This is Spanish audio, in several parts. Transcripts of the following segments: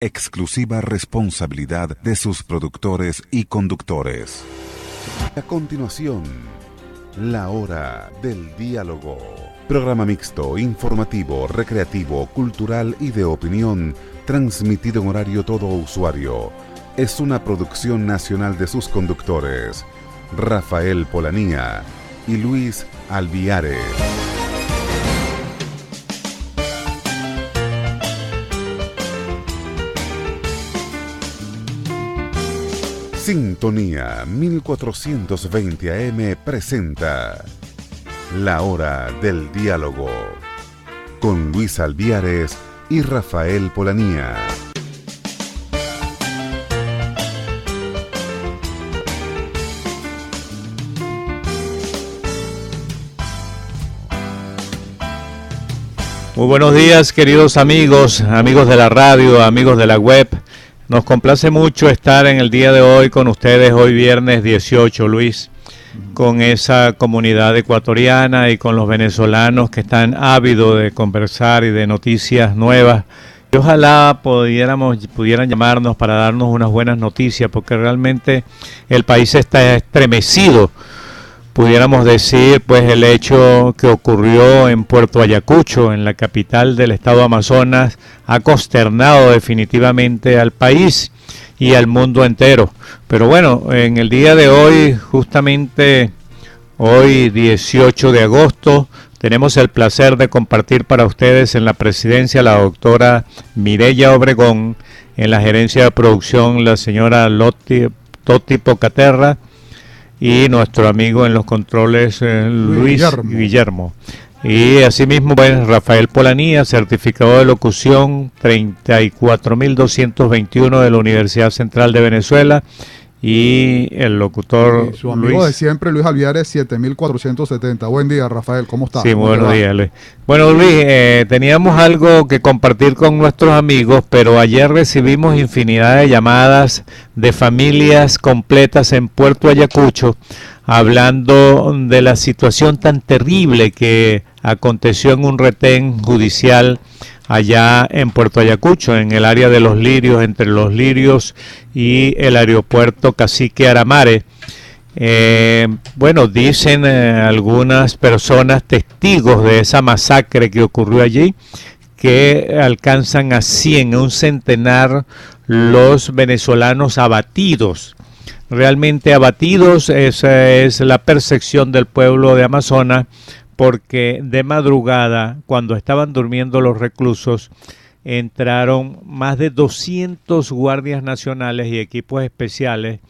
exclusiva responsabilidad de sus productores y conductores. A continuación, la hora del diálogo. Programa mixto, informativo, recreativo, cultural y de opinión, transmitido en horario todo usuario. Es una producción nacional de sus conductores, Rafael Polanía y Luis Alviares. Sintonía 1420 AM presenta La Hora del Diálogo con Luis Alviares y Rafael Polanía. Muy buenos días, queridos amigos, amigos de la radio, amigos de la web. Nos complace mucho estar en el día de hoy con ustedes, hoy viernes 18, Luis, con esa comunidad ecuatoriana y con los venezolanos que están ávidos de conversar y de noticias nuevas. Y ojalá pudieran llamarnos para darnos unas buenas noticias, porque realmente el país está estremecido. Pudiéramos decir, pues, el hecho que ocurrió en Puerto Ayacucho, en la capital del estado Amazonas, ha consternado definitivamente al país y al mundo entero. Pero bueno, en el día de hoy, justamente hoy 18 de agosto, tenemos el placer de compartir para ustedes en la presidencia la doctora Mireya Obregón, en la gerencia de producción la señora Toti Pocaterra, y nuestro amigo en los controles, Luis Guillermo. Y asimismo, pues, Rafael Polanía, certificado de locución 34.221 de la Universidad Central de Venezuela, y el locutor y su amigo Luis de siempre, Luis Alviares, 7.470. Buen día, Rafael, ¿cómo estás? Sí, buenos días, Luis. Bueno, Luis, teníamos algo que compartir con nuestros amigos, pero ayer recibimos infinidad de llamadas de familias completas en Puerto Ayacucho, hablando de la situación tan terrible que aconteció en un retén judicial allá en Puerto Ayacucho, en el área de Los Lirios, entre Los Lirios y el aeropuerto Cacique Aramare. Bueno, dicen algunas personas testigos de esa masacre que ocurrió allí, que alcanzan a 100, un centenar, los venezolanos abatidos. Realmente abatidos, esa es la percepción del pueblo de Amazonas, porque de madrugada, cuando estaban durmiendo los reclusos, entraron más de 200 guardias nacionales y equipos especiales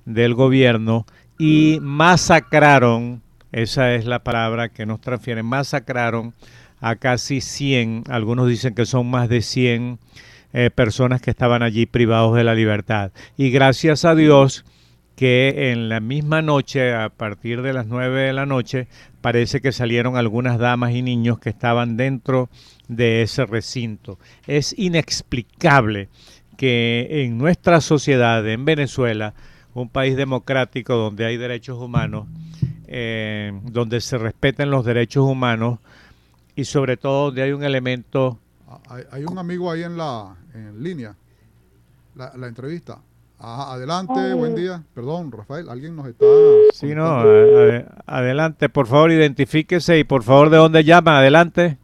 del gobierno y masacraron, esa es la palabra que nos transfieren, masacraron a casi 100, algunos dicen que son más de 100 personas que estaban allí privados de la libertad. Y gracias a Dios que en la misma noche, a partir de las 9 de la noche, parece que salieron algunas damas y niños que estaban dentro de ese recinto. Es inexplicable que en nuestra sociedad, en Venezuela, un país democrático donde hay derechos humanos, donde se respeten los derechos humanos y sobre todo donde hay un elemento... Hay un amigo ahí en línea, la entrevista. Adelante, buen día. Perdón, Rafael, alguien nos está... Sí, no, adelante, por favor, identifíquese y por favor, ¿de dónde llama? Adelante.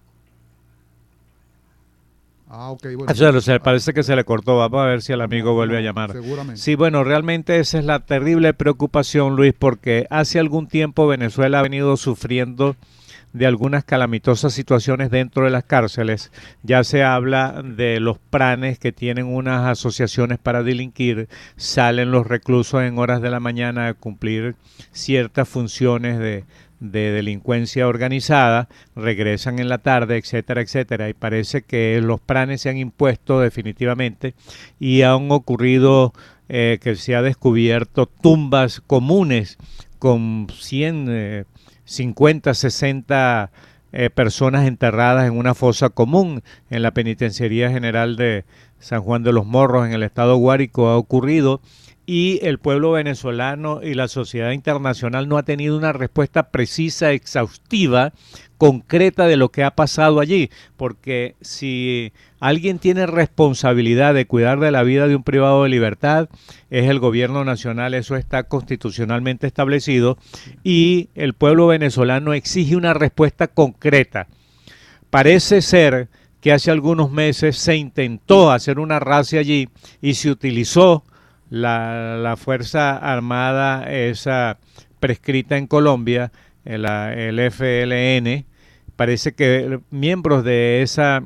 Ok, bueno. Parece que se le cortó, vamos a ver si el amigo vuelve a llamar. Seguramente. Sí, bueno, realmente esa es la terrible preocupación, Luis, porque hace algún tiempo Venezuela ha venido sufriendo de algunas calamitosas situaciones dentro de las cárceles. Ya se habla de los pranes que tienen unas asociaciones para delinquir, salen los reclusos en horas de la mañana a cumplir ciertas funciones de delincuencia organizada, regresan en la tarde, etcétera, etcétera, y parece que los pranes se han impuesto definitivamente y han ocurrido que se ha descubierto tumbas comunes con 50, 60 personas enterradas en una fosa común en la Penitenciaría General de San Juan de los Morros, en el estado Guárico, ha ocurrido, y el pueblo venezolano y la sociedad internacional no ha tenido una respuesta precisa, exhaustiva, concreta de lo que ha pasado allí, porque si alguien tiene responsabilidad de cuidar de la vida de un privado de libertad, es el gobierno nacional, eso está constitucionalmente establecido, y el pueblo venezolano exige una respuesta concreta. Parece ser que hace algunos meses se intentó hacer una racia allí y se utilizó la Fuerza Armada esa prescrita en Colombia, el FLN. Parece que miembros de esa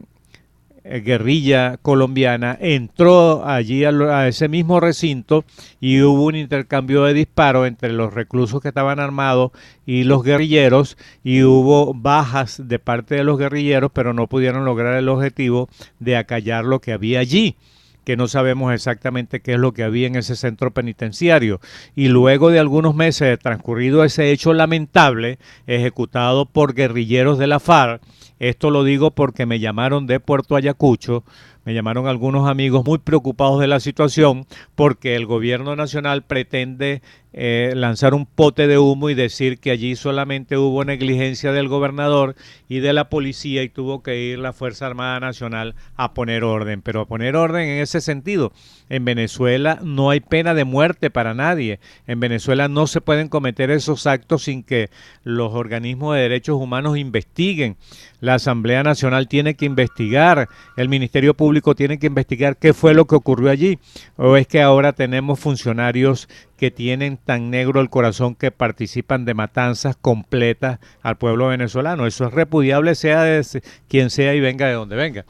guerrilla colombiana entró allí a ese mismo recinto y hubo un intercambio de disparos entre los reclusos que estaban armados y los guerrilleros, y hubo bajas de parte de los guerrilleros, pero no pudieron lograr el objetivo de acallar lo que había allí, que no sabemos exactamente qué es lo que había en ese centro penitenciario. Y luego de algunos meses de transcurrido ese hecho lamentable, ejecutado por guerrilleros de la FARC, esto lo digo porque me llamaron de Puerto Ayacucho, me llamaron algunos amigos muy preocupados de la situación, porque el gobierno nacional pretende lanzar un pote de humo y decir que allí solamente hubo negligencia del gobernador y de la policía y tuvo que ir la Fuerza Armada Nacional a poner orden, pero a poner orden en ese sentido. En Venezuela no hay pena de muerte para nadie, en Venezuela no se pueden cometer esos actos sin que los organismos de derechos humanos investiguen. La Asamblea Nacional tiene que investigar, el Ministerio Público tiene que investigar qué fue lo que ocurrió allí, o es que ahora tenemos funcionarios que tienen tan negro el corazón que participan de matanzas completas al pueblo venezolano. Eso es repudiable, sea de quien sea y venga de donde venga.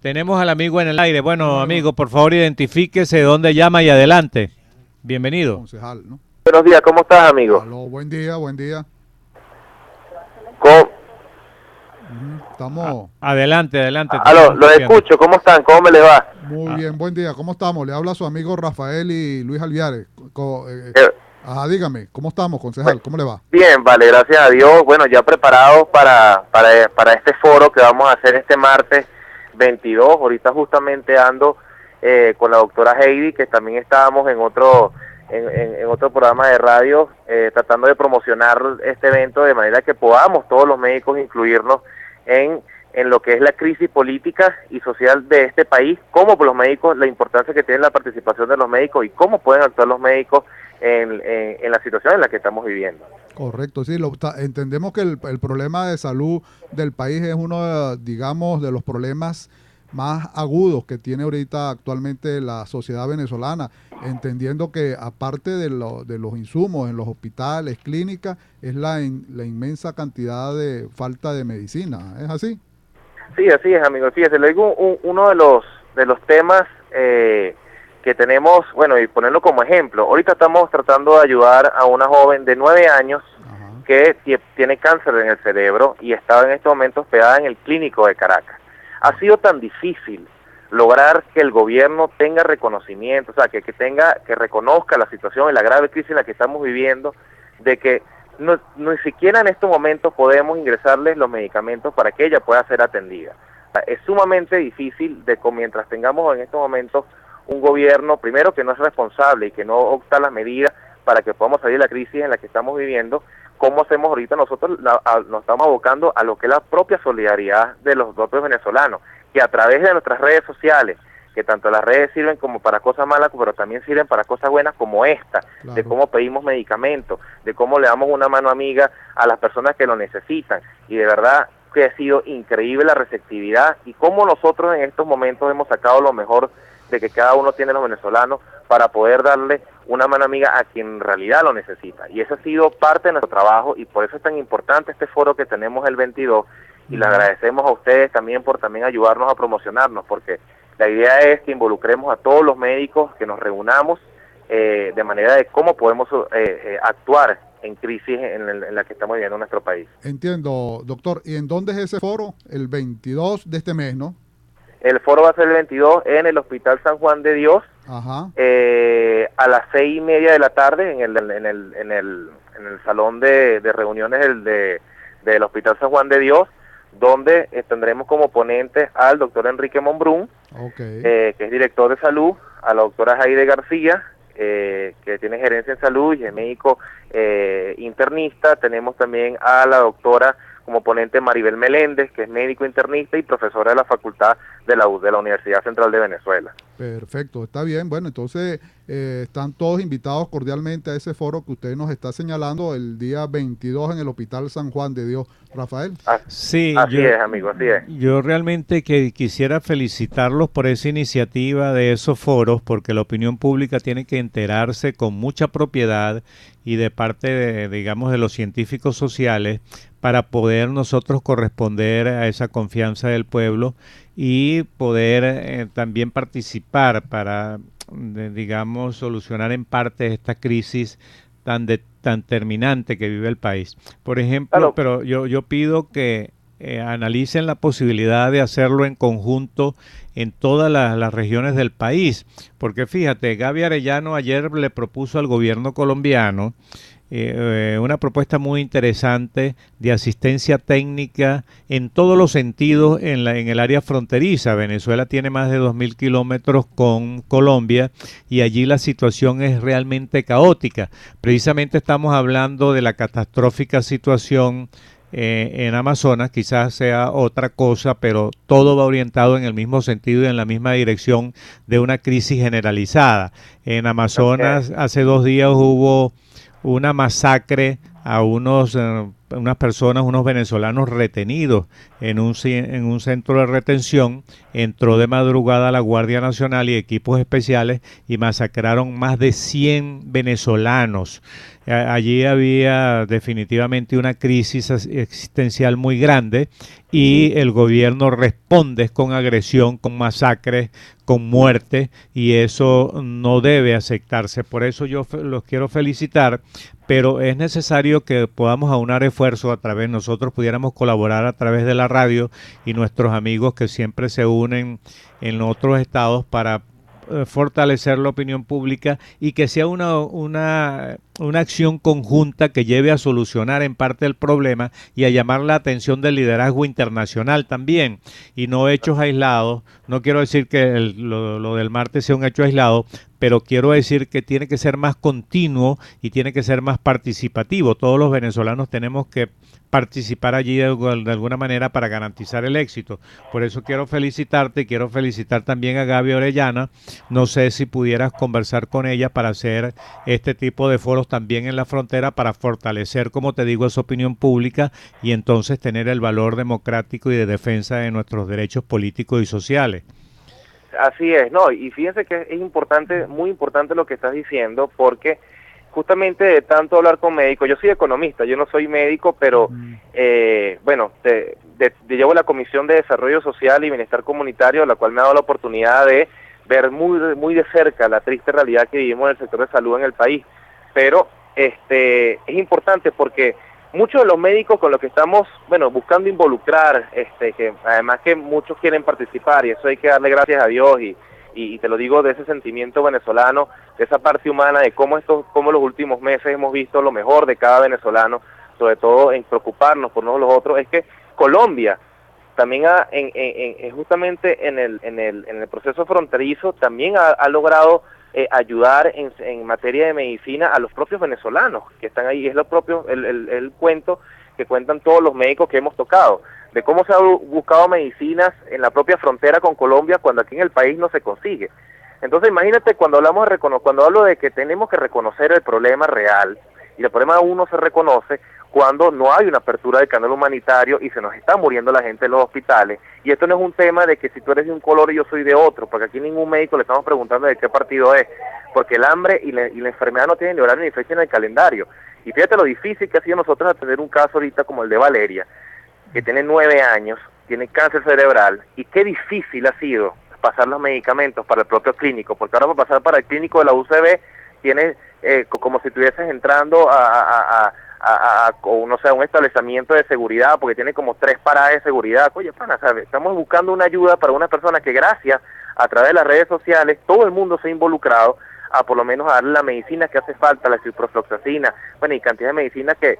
Tenemos al amigo en el aire. Bueno, amigo, por favor identifíquese, de dónde llama y adelante. Bienvenido. Concejal, ¿no? Buenos días, ¿cómo estás, amigo? Aló, buen día, buen día. Estamos... Adelante, adelante. Aló, los escucho, ¿cómo están? ¿Cómo me le va? Muy bien, buen día, ¿cómo estamos? Le habla su amigo Rafael y Luis Alviares. Ajá, dígame, ¿cómo estamos, concejal? ¿Cómo le va? Bien, vale, gracias a Dios. Bueno, ya preparados para este foro que vamos a hacer este martes 22. Ahorita justamente ando con la doctora Heidi, que también estábamos en otro programa de radio, tratando de promocionar este evento de manera que podamos todos los médicos incluirnos en lo que es la crisis política y social de este país, cómo los médicos, la importancia que tiene la participación de los médicos y cómo pueden actuar los médicos en la situación en la que estamos viviendo. Correcto, sí, entendemos que el problema de salud del país es uno, digamos, de los problemas más agudos que tiene ahorita actualmente la sociedad venezolana, entendiendo que aparte de los insumos en los hospitales, clínicas, es la inmensa cantidad de falta de medicina, ¿es así? Sí, así es, amigo. Fíjese, le digo uno de los temas que tenemos, bueno, y ponerlo como ejemplo. Ahorita estamos tratando de ayudar a una joven de 9 años que tiene cáncer en el cerebro y está en este momento hospedada en el Clínico de Caracas. Ha sido tan difícil lograr que el gobierno tenga reconocimiento, o sea, que reconozca la situación y la grave crisis en la que estamos viviendo, de que no ni siquiera en estos momentos podemos ingresarles los medicamentos para que ella pueda ser atendida. O sea, es sumamente difícil mientras tengamos en estos momentos un gobierno, primero, que no es responsable y que no opta las medidas para que podamos salir de la crisis en la que estamos viviendo. ¿Cómo hacemos ahorita? Nosotros nos estamos abocando a lo que es la propia solidaridad de los propios venezolanos, que a través de nuestras redes sociales, que tanto las redes sirven como para cosas malas, pero también sirven para cosas buenas como esta, claro, de cómo pedimos medicamentos, de cómo le damos una mano amiga a las personas que lo necesitan, y de verdad que ha sido increíble la receptividad y cómo nosotros en estos momentos hemos sacado lo mejor de que cada uno tiene los venezolanos para poder darle una mano amiga a quien en realidad lo necesita. Y eso ha sido parte de nuestro trabajo y por eso es tan importante este foro que tenemos el 22 y le agradecemos a ustedes también por también ayudarnos a promocionarnos, porque la idea es que involucremos a todos los médicos, que nos reunamos de manera de cómo podemos actuar en crisis en la que estamos viviendo en nuestro país. Entiendo, doctor. ¿Y en dónde es ese foro? El 22 de este mes, ¿no? El foro va a ser el 22 en el Hospital San Juan de Dios, ajá, a las 6:30 de la tarde en el salón de reuniones del Hospital San Juan de Dios, donde tendremos como ponentes al doctor Enrique Monbrún, que es director de salud, a la doctora Jaide García, que tiene gerencia en salud y es médico internista. Tenemos también a la doctora como ponente Maribel Meléndez, que es médico internista y profesora de la Facultad de la Universidad Central de Venezuela. Perfecto, está bien. Bueno, entonces están todos invitados cordialmente a ese foro que usted nos está señalando el día 22 en el Hospital San Juan de Dios. Rafael. Sí, así es, amigo, así es. Yo realmente quisiera felicitarlos por esa iniciativa de esos foros, porque la opinión pública tiene que enterarse con mucha propiedad y de parte de, digamos, de los científicos sociales para poder nosotros corresponder a esa confianza del pueblo y poder también participar para, digamos, solucionar en parte esta crisis tan terminante que vive el país. Por ejemplo, claro. Pero yo pido que analicen la posibilidad de hacerlo en conjunto en todas las regiones del país, porque fíjate, Gaby Arellano ayer le propuso al gobierno colombiano una propuesta muy interesante de asistencia técnica en todos los sentidos en el área fronteriza. Venezuela tiene más de 2.000 kilómetros con Colombia y allí la situación es realmente caótica. Precisamente estamos hablando de la catastrófica situación en Amazonas, quizás sea otra cosa, pero todo va orientado en el mismo sentido y en la misma dirección de una crisis generalizada. En Amazonas hace 2 días hubo una masacre a unas personas, unos venezolanos retenidos en un centro de retención. Entró de madrugada la Guardia Nacional y equipos especiales y masacraron más de 100 venezolanos. Allí había definitivamente una crisis existencial muy grande y el gobierno responde con agresión, con masacres, con muerte, y eso no debe aceptarse. Por eso yo los quiero felicitar, pero es necesario que podamos aunar esfuerzos a través, nosotros pudiéramos colaborar a través de la radio y nuestros amigos que siempre se unen en otros estados para fortalecer la opinión pública y que sea una acción conjunta que lleve a solucionar en parte el problema y a llamar la atención del liderazgo internacional también, y no hechos aislados. No quiero decir que lo del martes sea un hecho aislado, pero quiero decir que tiene que ser más continuo y tiene que ser más participativo. Todos los venezolanos tenemos que participar allí de alguna manera para garantizar el éxito. Por eso quiero felicitarte y quiero felicitar también a Gaby Orellana. No sé si pudieras conversar con ella para hacer este tipo de foros también en la frontera para fortalecer, como te digo, esa opinión pública y entonces tener el valor democrático y de defensa de nuestros derechos políticos y sociales. Así es, no, y fíjense que es importante, muy importante lo que estás diciendo, porque justamente de tanto hablar con médicos, yo soy economista, yo no soy médico, pero bueno, llevo la Comisión de Desarrollo Social y Bienestar Comunitario, la cual me ha dado la oportunidad de ver muy de cerca la triste realidad que vivimos en el sector de salud en el país. Pero es importante porque muchos de los médicos con los que estamos, bueno, buscando involucrar, que además que muchos quieren participar, y eso hay que darle gracias a Dios, y te lo digo de ese sentimiento venezolano, de esa parte humana, de cómo los últimos meses hemos visto lo mejor de cada venezolano, sobre todo en preocuparnos por unos los otros. Es que Colombia también justamente en el proceso fronterizo también ha logrado ayudar en materia de medicina a los propios venezolanos que están ahí. Es lo propio el cuento que cuentan todos los médicos que hemos tocado, de cómo se ha buscado medicinas en la propia frontera con Colombia cuando aquí en el país no se consigue. Entonces imagínate cuando hablo de que tenemos que reconocer el problema real, y el problema aún no se reconoce cuando no hay una apertura del canal humanitario y se nos está muriendo la gente en los hospitales. Y esto no es un tema de que si tú eres de un color y yo soy de otro, porque aquí ningún médico le estamos preguntando de qué partido es, porque el hambre y la enfermedad no tienen ni horario ni fecha en el calendario. Y fíjate lo difícil que ha sido nosotros atender un caso ahorita como el de Valeria, que tiene 9 años, tiene cáncer cerebral, y qué difícil ha sido pasar los medicamentos para el propio clínico, porque ahora para pasar para el clínico de la UCB tienes como si estuvieses entrando no sé, un establecimiento de seguridad, porque tiene como 3 paradas de seguridad. Oye, pana, ¿sabes? Estamos buscando una ayuda para una persona que gracias a través de las redes sociales todo el mundo se ha involucrado a por lo menos a darle la medicina que hace falta, la ciprofloxacina, bueno, y cantidad de medicina que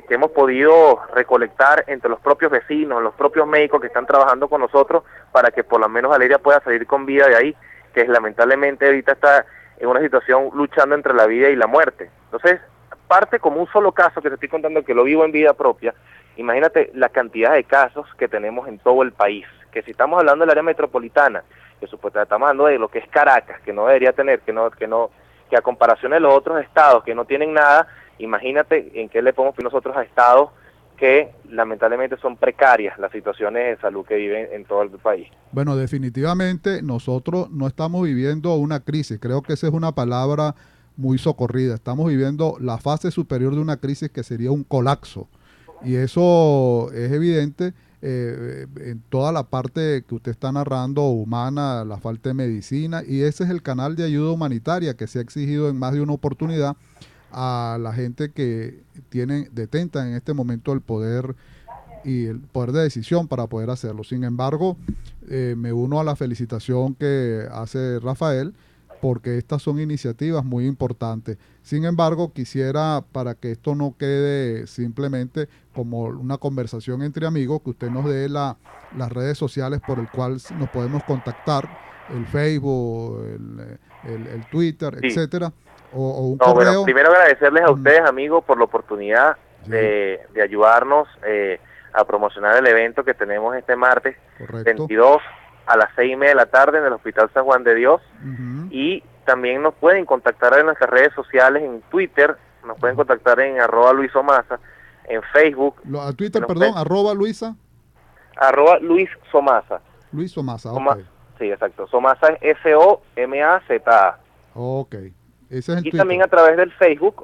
hemos podido recolectar entre los propios vecinos, los propios médicos que están trabajando con nosotros para que por lo menos Valeria pueda salir con vida de ahí, que lamentablemente ahorita está en una situación luchando entre la vida y la muerte. Entonces, parte como un solo caso que te estoy contando, que lo vivo en vida propia. Imagínate la cantidad de casos que tenemos en todo el país, que si estamos hablando del área metropolitana, que supuestamente estamos hablando de lo que es Caracas, que no debería tener, que a comparación de los otros estados que no tienen nada, imagínate en qué le podemos pedir nosotros a estados que lamentablemente son precarias las situaciones de salud que viven en todo el país. Bueno, definitivamente nosotros no estamos viviendo una crisis, creo que esa es una palabra muy socorrida, estamos viviendo la fase superior de una crisis que sería un colapso, y eso es evidente en toda la parte que usted está narrando humana, la falta de medicina, y ese es el canal de ayuda humanitaria que se ha exigido en más de una oportunidad a la gente que detenta en este momento el poder y el poder de decisión para poder hacerlo. Sin embargo, me uno a la felicitación que hace Rafael, porque estas son iniciativas muy importantes. Sin embargo, quisiera, para que esto no quede simplemente como una conversación entre amigos, que usted nos dé las redes sociales por el cual nos podemos contactar, el Facebook, el Twitter, Sí. etcétera, o un correo. Bueno, primero agradecerles a ustedes, amigos, por la oportunidad de ayudarnos a promocionar el evento que tenemos este martes. Correcto. 22 a las 6:30 de la tarde en el Hospital San Juan de Dios. Y también nos pueden contactar en nuestras redes sociales, en Twitter, nos pueden contactar en @LuisOmasa, en Facebook. A Twitter, perdón, @Luisa. Luis Somasa. Luis Somasa, ok. Sí, exacto. Somasa es SOMAZA. Ok. Ese es el Y Twitter. también a través del Facebook,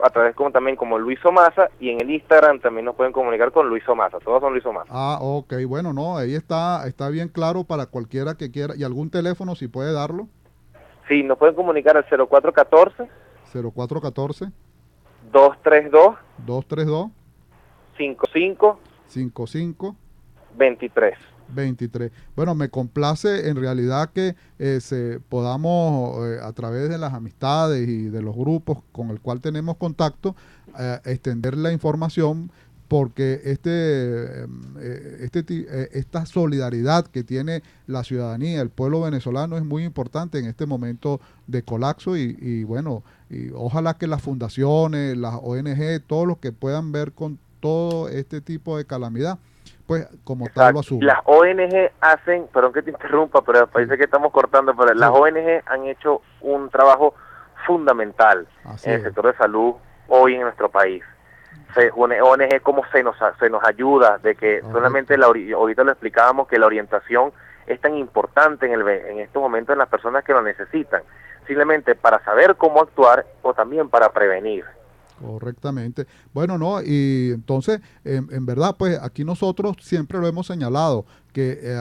también como Luis Somasa, y en el Instagram también nos pueden comunicar con Luis Somasa. Todos son Luis Somasa. Ah, ok. Bueno, no, ahí está bien claro para cualquiera que quiera. ¿Y algún teléfono, si puede darlo? Sí, nos pueden comunicar al 0414 0414 232 232 55 55 23. 23. Bueno, me complace en realidad que podamos, a través de las amistades y de los grupos con el cual tenemos contacto, extender la información, porque esta solidaridad que tiene la ciudadanía, el pueblo venezolano, es muy importante en este momento de colapso, y bueno, y ojalá que las fundaciones, las ONG, todos los que puedan ver con todo este tipo de calamidad, pues como tal lo asumen. Las ONG hacen, perdón que te interrumpa, pero parece que estamos cortando, pero las ONG han hecho un trabajo fundamental en el sector de salud hoy en nuestro país. ONG como se nos ayuda, de que solamente ahorita lo explicábamos, que la orientación es tan importante en estos momentos en las personas que lo necesitan, simplemente para saber cómo actuar o también para prevenir. Correctamente. Bueno, no, y entonces, en verdad, pues aquí nosotros siempre lo hemos señalado, que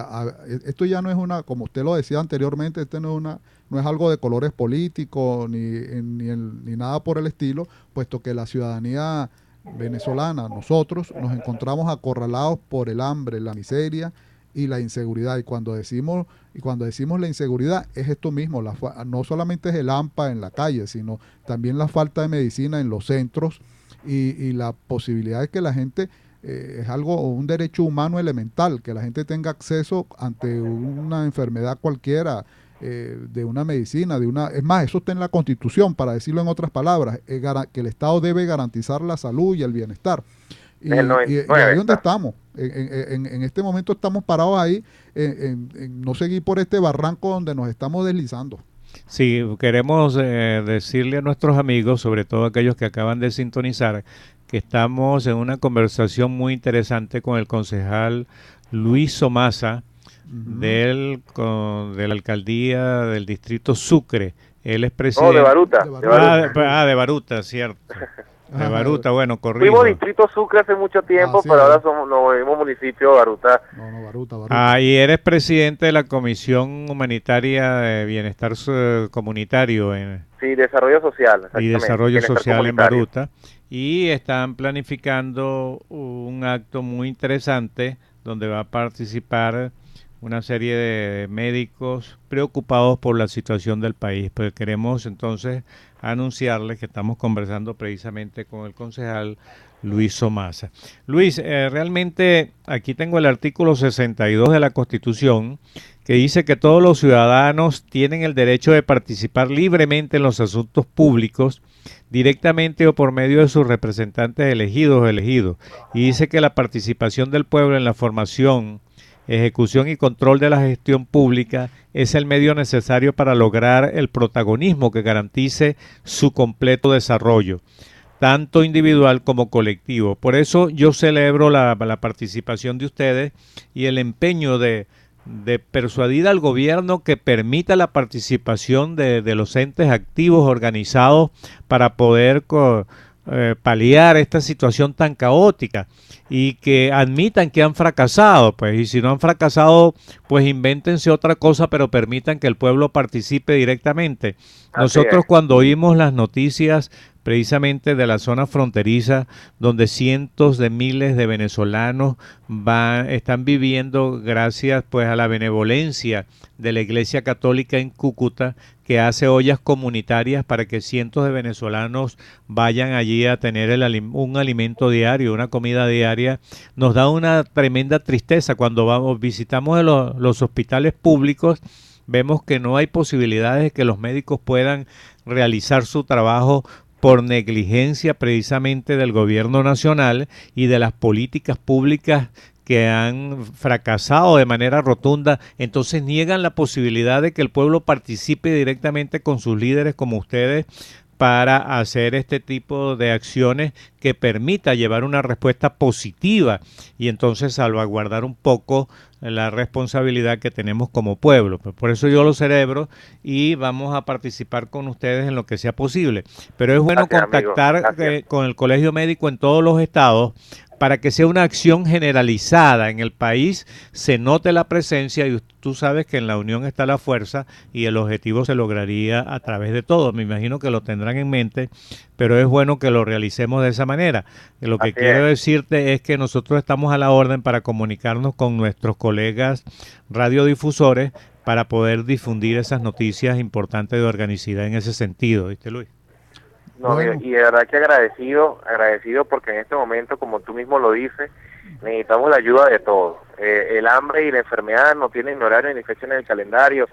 esto ya no es como usted lo decía anteriormente, no es algo de colores políticos ni nada por el estilo, puesto que la ciudadanía venezolana, nosotros nos encontramos acorralados por el hambre, la miseria y la inseguridad. Y cuando decimos la inseguridad, es esto mismo, no solamente es el hampa en la calle, sino también la falta de medicina en los centros, y la posibilidad de que la gente, es un derecho humano elemental, que la gente tenga acceso ante una enfermedad cualquiera, de una medicina, es más, eso está en la Constitución, para decirlo en otras palabras, que el Estado debe garantizar la salud y el bienestar. Y ahí es donde estamos. En este momento estamos parados ahí, en no seguir por este barranco donde nos estamos deslizando. Sí, queremos decirle a nuestros amigos, sobre todo aquellos que acaban de sintonizar, que estamos en una conversación muy interesante con el concejal Luis Somasa, de la alcaldía del distrito Sucre. Él es presidente. De Baruta. De Baruta, cierto. De Baruta, bueno, corrijo. Fuimos distrito Sucre hace mucho tiempo, pero ahora nos vemos municipio de Baruta. Baruta. Y eres presidente de la Comisión Humanitaria de Bienestar Comunitario. Sí, Desarrollo Social. Y Desarrollo Social en Baruta. Y están planificando un acto muy interesante donde va a participar una serie de médicos preocupados por la situación del país. Pues queremos entonces anunciarles que estamos conversando precisamente con el concejal Luis Somasa. Luis, realmente aquí tengo el artículo 62 de la Constitución que dice que todos los ciudadanos tienen el derecho de participar libremente en los asuntos públicos, directamente o por medio de sus representantes elegidos o elegidos. Y dice que la participación del pueblo en la formación, ejecución y control de la gestión pública es el medio necesario para lograr el protagonismo que garantice su completo desarrollo, tanto individual como colectivo. Por eso yo celebro la participación de ustedes y el empeño de persuadir al gobierno que permita la participación de los entes activos organizados para poder paliar esta situación tan caótica y que admitan que han fracasado, pues, y si no han fracasado, pues invéntense otra cosa, pero permitan que el pueblo participe directamente. Nosotros cuando oímos las noticias precisamente de la zona fronteriza, donde cientos de miles de venezolanos están viviendo gracias pues a la benevolencia de la Iglesia Católica en Cúcuta, que hace ollas comunitarias para que cientos de venezolanos vayan allí a tener un alimento diario, una comida diaria. Nos da una tremenda tristeza cuando visitamos los hospitales públicos. Vemos que no hay posibilidades de que los médicos puedan realizar su trabajo por negligencia precisamente del gobierno nacional y de las políticas públicas que han fracasado de manera rotunda. Entonces niegan la posibilidad de que el pueblo participe directamente con sus líderes como ustedes para hacer este tipo de acciones que permita llevar una respuesta positiva y entonces salvaguardar un poco la responsabilidad que tenemos como pueblo. Por eso yo lo celebro y vamos a participar con ustedes en lo que sea posible. Pero es bueno contactar con el Colegio Médico en todos los estados para que sea una acción generalizada en el país, se note la presencia y tú sabes que en la unión está la fuerza y el objetivo se lograría a través de todo. Me imagino que lo tendrán en mente, pero es bueno que lo realicemos de esa manera. Lo que quiero decirte es que nosotros estamos a la orden para comunicarnos con nuestros colegas radiodifusores para poder difundir esas noticias importantes de organicidad en ese sentido, ¿viste, Luis? No, bueno. Y de verdad que agradecido porque en este momento, como tú mismo lo dices, necesitamos la ayuda de todos. El hambre y la enfermedad no tienen horario ni fecha en el calendario.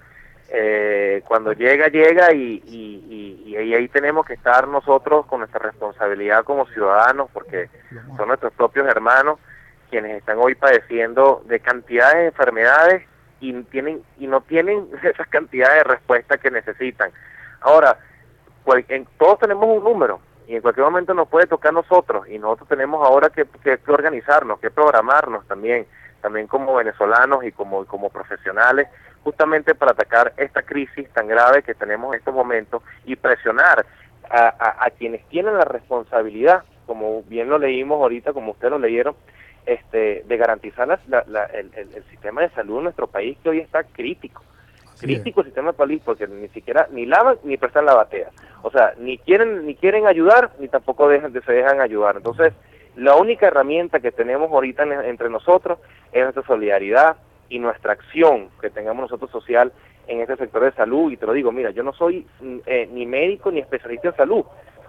Cuando llega y ahí tenemos que estar nosotros con nuestra responsabilidad como ciudadanos, porque son nuestros propios hermanos quienes están hoy padeciendo de cantidades de enfermedades y no tienen esas cantidades de respuesta que necesitan. Ahora, todos tenemos un número y en cualquier momento nos puede tocar a nosotros y nosotros tenemos ahora que organizarnos, que programarnos también como venezolanos y como profesionales, justamente para atacar esta crisis tan grave que tenemos en estos momentos y presionar a quienes tienen la responsabilidad, como bien lo leímos ahorita, como ustedes lo leyeron, de garantizar el sistema de salud en nuestro país, que hoy está crítico el sistema de país, porque ni siquiera ni lavan ni prestan la batea. O sea, ni quieren ayudar, ni tampoco se dejan ayudar. Entonces, la única herramienta que tenemos ahorita entre nosotros es nuestra solidaridad y nuestra acción que tengamos nosotros social en este sector de salud. Y te lo digo, mira, yo no soy ni médico ni especialista en salud,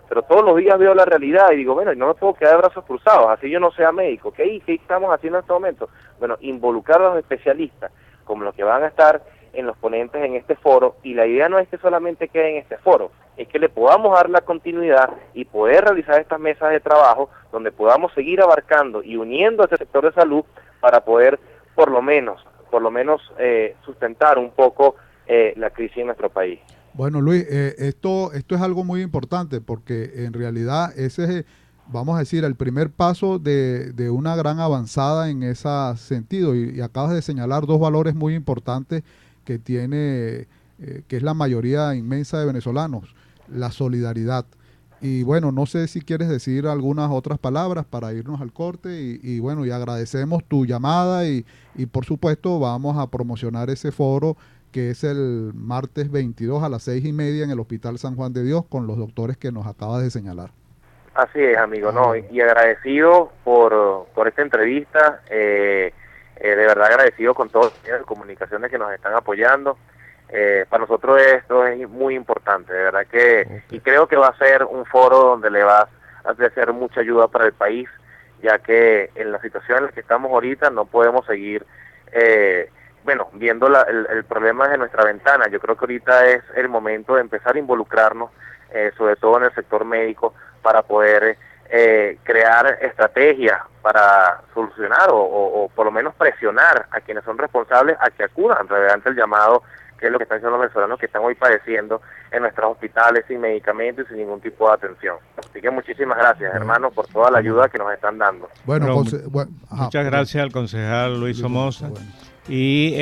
pero todos los días veo la realidad y digo, bueno, no me puedo quedar de brazos cruzados, así yo no sea médico. ¿Qué estamos haciendo en este momento? Bueno, involucrar a los especialistas, como los que van a estar en los ponentes en este foro, y la idea no es que solamente quede en este foro, es que le podamos dar la continuidad y poder realizar estas mesas de trabajo donde podamos seguir abarcando y uniendo a este sector de salud para poder por lo menos sustentar un poco la crisis en nuestro país. Bueno, Luis, esto es algo muy importante porque en realidad ese es, vamos a decir, el primer paso de una gran avanzada en ese sentido y acabas de señalar dos valores muy importantes que tiene, que es la mayoría inmensa de venezolanos, la solidaridad. Y bueno, no sé si quieres decir algunas otras palabras para irnos al corte y bueno, y agradecemos tu llamada y por supuesto vamos a promocionar ese foro que es el martes 22 a las 6:30 en el Hospital San Juan de Dios con los doctores que nos acabas de señalar. Así es, amigo, ¿no? Y agradecido por esta entrevista. de verdad agradecido con todos los medios de comunicaciones que nos están apoyando. Para nosotros esto es muy importante, de verdad que, y creo que va a ser un foro donde le va a ser mucha ayuda para el país, ya que en la situación en la que estamos ahorita no podemos seguir viendo el problema desde nuestra ventana. Yo creo que ahorita es el momento de empezar a involucrarnos, sobre todo en el sector médico, para poder crear estrategias para solucionar o por lo menos presionar a quienes son responsables a que acudan ante el llamado, que es lo que están haciendo los venezolanos que están hoy padeciendo en nuestros hospitales sin medicamentos y sin ningún tipo de atención. Así que muchísimas gracias, hermanos, por toda la ayuda que nos están dando. Muchas gracias al concejal Luis Somoza. Y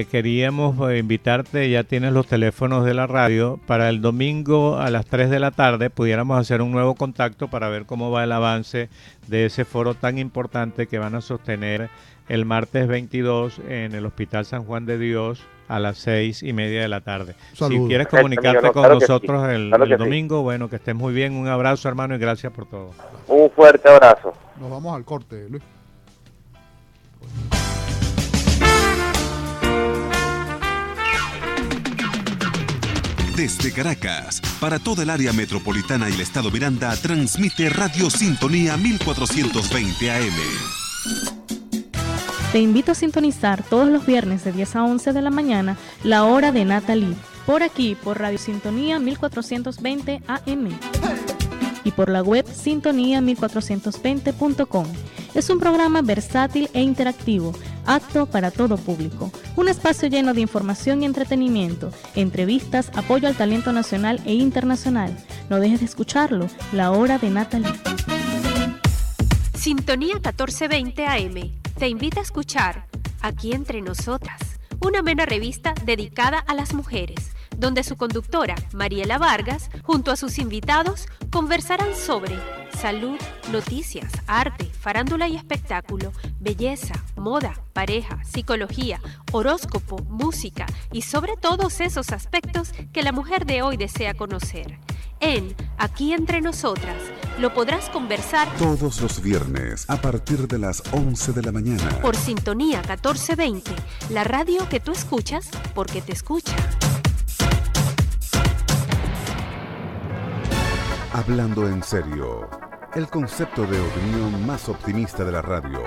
queríamos invitarte, ya tienes los teléfonos de la radio, para el domingo a las 3 de la tarde pudiéramos hacer un nuevo contacto para ver cómo va el avance de ese foro tan importante que van a sostener el martes 22 en el Hospital San Juan de Dios a las 6:30 de la tarde. Saludos. Si quieres comunicarte con nosotros sí. el domingo, bueno, que estés muy bien. Un abrazo, hermano, y gracias por todo. Un fuerte abrazo. Nos vamos al corte, Luis. Desde Caracas, para toda el área metropolitana y el estado Miranda, transmite Radio Sintonía 1420 AM. Te invito a sintonizar todos los viernes de 10 a 11 de la mañana la hora de Natalie, por aquí, por Radio Sintonía 1420 AM y por la web sintonía1420.com. Es un programa versátil e interactivo, apto para todo público. Un espacio lleno de información y entretenimiento, entrevistas, apoyo al talento nacional e internacional. No dejes de escucharlo, la hora de Natalie. Sintonía 1420 AM te invita a escuchar Aquí Entre Nosotras, una amena revista dedicada a las mujeres, donde su conductora, Mariela Vargas, junto a sus invitados, conversarán sobre salud, noticias, arte, farándula y espectáculo, belleza, moda, pareja, psicología, horóscopo, música y sobre todos esos aspectos que la mujer de hoy desea conocer. En Aquí Entre Nosotras lo podrás conversar todos los viernes a partir de las 11 de la mañana por Sintonía 1420, la radio que tú escuchas porque te escucha. Hablando en serio, el concepto de opinión más optimista de la radio.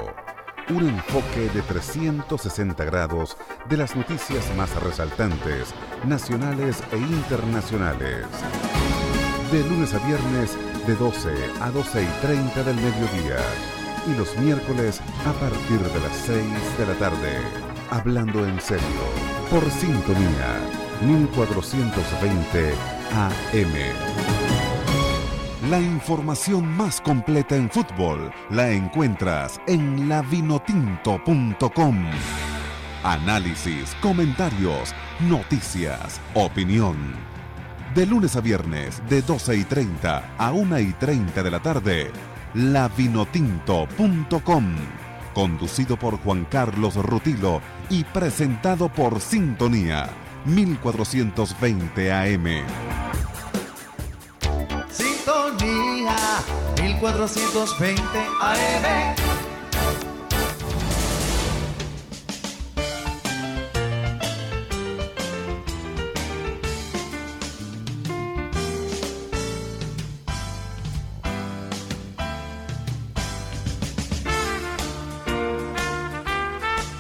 Un enfoque de 360 grados de las noticias más resaltantes, nacionales e internacionales. De lunes a viernes, de 12 a 12:30 del mediodía. Y los miércoles a partir de las 6 de la tarde. Hablando en serio, por Sintonía 1420 AM. La información más completa en fútbol la encuentras en lavinotinto.com. Análisis, comentarios, noticias, opinión. De lunes a viernes, de 12:30 a 1:30 de la tarde, lavinotinto.com. Conducido por Juan Carlos Rutilo y presentado por Sintonía 1420 AM. Sintonía 1420 AM.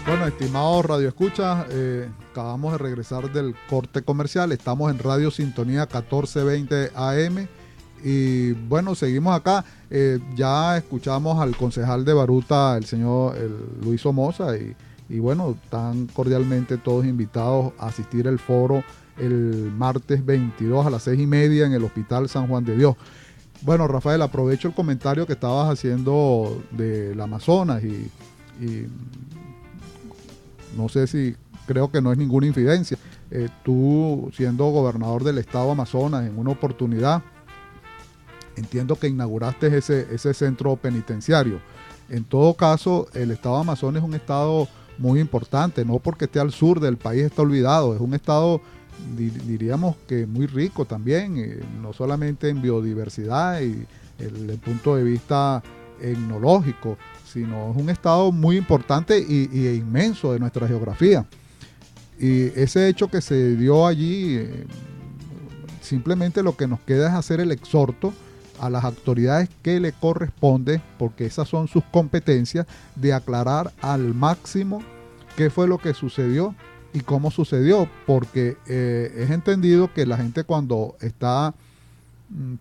Bueno, estimados radioescuchas, acabamos de regresar del corte comercial. Estamos en Radio Sintonía 1420 AM. Y bueno, seguimos acá. Ya escuchamos al concejal de Baruta, el señor Luis Somoza, y bueno, están cordialmente todos invitados a asistir al foro el martes 22 a las 6:30 en el Hospital San Juan de Dios. Bueno, Rafael, aprovecho el comentario que estabas haciendo del Amazonas y no sé si, creo que no es ninguna infidencia. Tú, siendo gobernador del estado Amazonas, en una oportunidad, entiendo que inauguraste ese centro penitenciario. En todo caso, el estado Amazonas es un estado muy importante, no porque esté al sur del país está olvidado, es un estado, diríamos que muy rico también, no solamente en biodiversidad y desde el punto de vista etnológico, sino es un estado muy importante y inmenso de nuestra geografía. Y ese hecho que se dio allí, simplemente lo que nos queda es hacer el exhorto a las autoridades que le corresponde, porque esas son sus competencias, de aclarar al máximo qué fue lo que sucedió y cómo sucedió, porque es entendido que la gente cuando está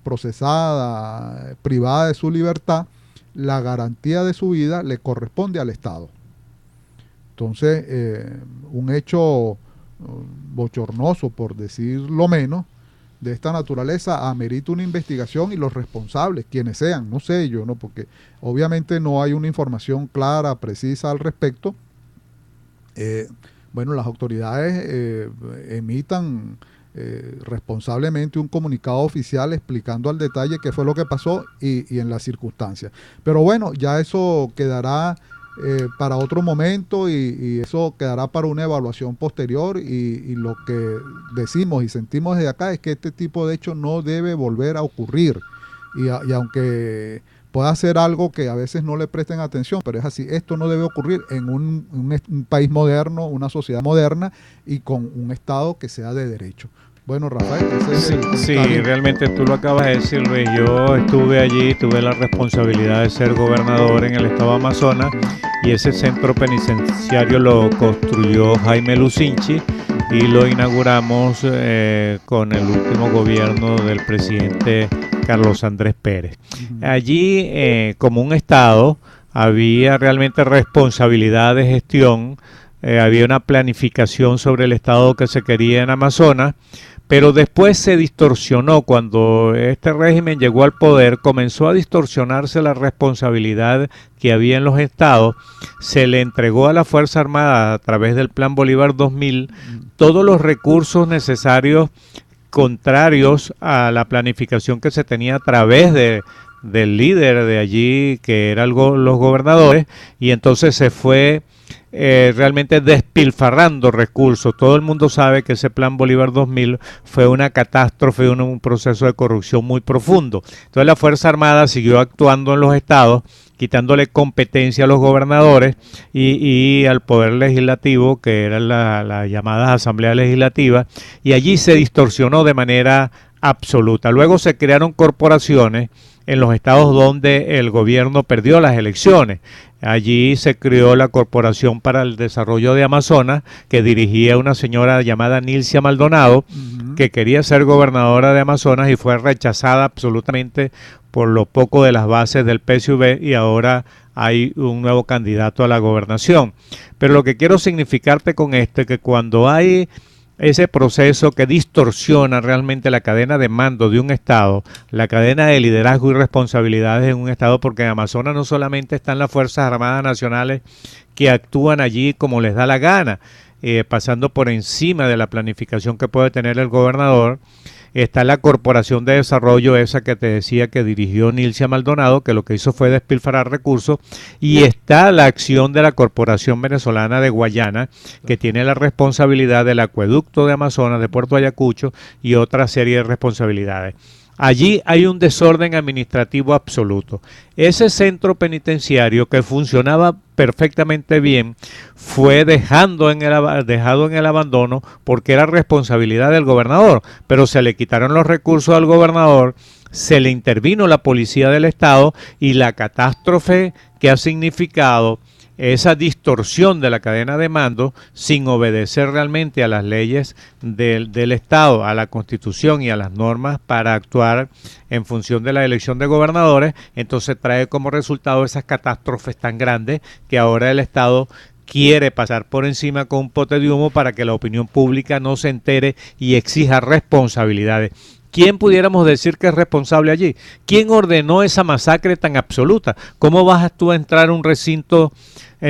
procesada, privada de su libertad, la garantía de su vida le corresponde al Estado. Entonces, un hecho bochornoso, por decirlo menos, de esta naturaleza amerita una investigación y los responsables, quienes sean, no sé yo, ¿no? Porque obviamente no hay una información clara, precisa al respecto. Bueno, las autoridades emitan responsablemente un comunicado oficial explicando al detalle qué fue lo que pasó y en las circunstancias. Pero bueno, ya eso quedará para otro momento y eso quedará para una evaluación posterior y lo que decimos y sentimos desde acá es que este tipo de hecho no debe volver a ocurrir y aunque pueda ser algo que a veces no le presten atención, pero es así, esto no debe ocurrir en un país moderno, una sociedad moderna y con un Estado que sea de derecho. Bueno, Rafael, sí, realmente tú lo acabas de decir, Luis. Yo estuve allí, tuve la responsabilidad de ser gobernador en el estado de Amazonas y ese centro penitenciario lo construyó Jaime Lucinchi y lo inauguramos con el último gobierno del presidente Carlos Andrés Pérez. Allí, como un estado, había realmente responsabilidad de gestión, había una planificación sobre el estado que se quería en Amazonas, pero después se distorsionó. Cuando este régimen llegó al poder, comenzó a distorsionarse la responsabilidad que había en los estados. Se le entregó a la Fuerza Armada a través del Plan Bolívar 2000 todos los recursos necesarios contrarios a la planificación que se tenía a través del líder de allí, que eran los gobernadores, y entonces se fue realmente despilfarrando recursos. Todo el mundo sabe que ese Plan Bolívar 2000 fue una catástrofe, un proceso de corrupción muy profundo. Entonces la Fuerza Armada siguió actuando en los estados, quitándole competencia a los gobernadores y al poder legislativo, que eran las llamadas asambleas legislativas, y allí se distorsionó de manera absoluta. Luego se crearon corporaciones en los estados donde el gobierno perdió las elecciones. Allí se creó la Corporación para el Desarrollo de Amazonas, que dirigía una señora llamada Nilcia Maldonado, que quería ser gobernadora de Amazonas y fue rechazada absolutamente por lo poco de las bases del PSUV, y ahora hay un nuevo candidato a la gobernación. Pero lo que quiero significarte con esto es que cuando hay ese proceso que distorsiona realmente la cadena de mando de un Estado, la cadena de liderazgo y responsabilidades en un Estado, porque en Amazonas no solamente están las Fuerzas Armadas Nacionales que actúan allí como les da la gana, pasando por encima de la planificación que puede tener el gobernador. Está la Corporación de Desarrollo, esa que te decía que dirigió Nilcia Maldonado, que lo que hizo fue despilfarrar recursos, y está la acción de la Corporación Venezolana de Guayana, que tiene la responsabilidad del acueducto de Amazonas, de Puerto Ayacucho, y otra serie de responsabilidades. Allí hay un desorden administrativo absoluto. Ese centro penitenciario, que funcionaba perfectamente bien, fue dejado en el abandono porque era responsabilidad del gobernador, pero se le quitaron los recursos al gobernador, se le intervino la policía del estado, y la catástrofe que ha significado esa distorsión de la cadena de mando sin obedecer realmente a las leyes del Estado, a la Constitución y a las normas para actuar en función de la elección de gobernadores, entonces trae como resultado esas catástrofes tan grandes que ahora el Estado quiere pasar por encima con un pote de humo para que la opinión pública no se entere y exija responsabilidades. ¿Quién pudiéramos decir que es responsable allí? ¿Quién ordenó esa masacre tan absoluta? ¿Cómo vas tú a entrar a un recinto